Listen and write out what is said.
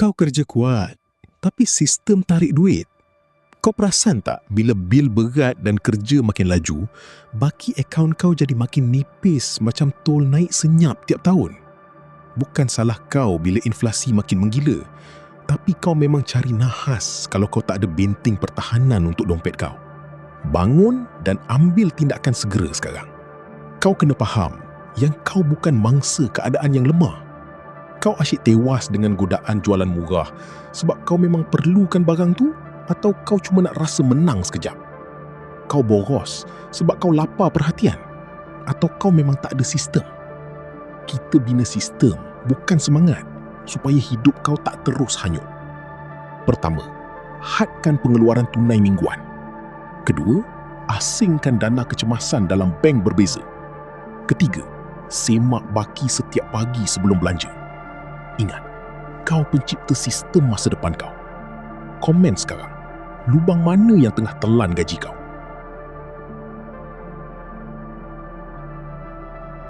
Kau kerja kuat, tapi sistem tarik duit. Kau perasan tak bila bil berat dan kerja makin laju, baki akaun kau jadi makin nipis macam tol naik senyap tiap tahun? Bukan salah kau bila inflasi makin menggila, tapi kau memang cari nahas kalau kau tak ada benteng pertahanan untuk dompet kau. Bangun dan ambil tindakan segera sekarang. Kau kena faham yang kau bukan mangsa keadaan yang lemah. Kau asyik tewas dengan godaan jualan murah sebab kau memang perlukan barang tu, atau kau cuma nak rasa menang sekejap? Kau boros sebab kau lapar perhatian, atau kau memang tak ada sistem? Kita bina sistem, bukan semangat, supaya hidup kau tak terus hanyut. Pertama, hadkan pengeluaran tunai mingguan. Kedua, asingkan dana kecemasan dalam bank berbeza. Ketiga, semak baki setiap pagi sebelum belanja. Ingat, kau pencipta sistem masa depan kau. Komen sekarang, lubang mana yang tengah telan gaji kau?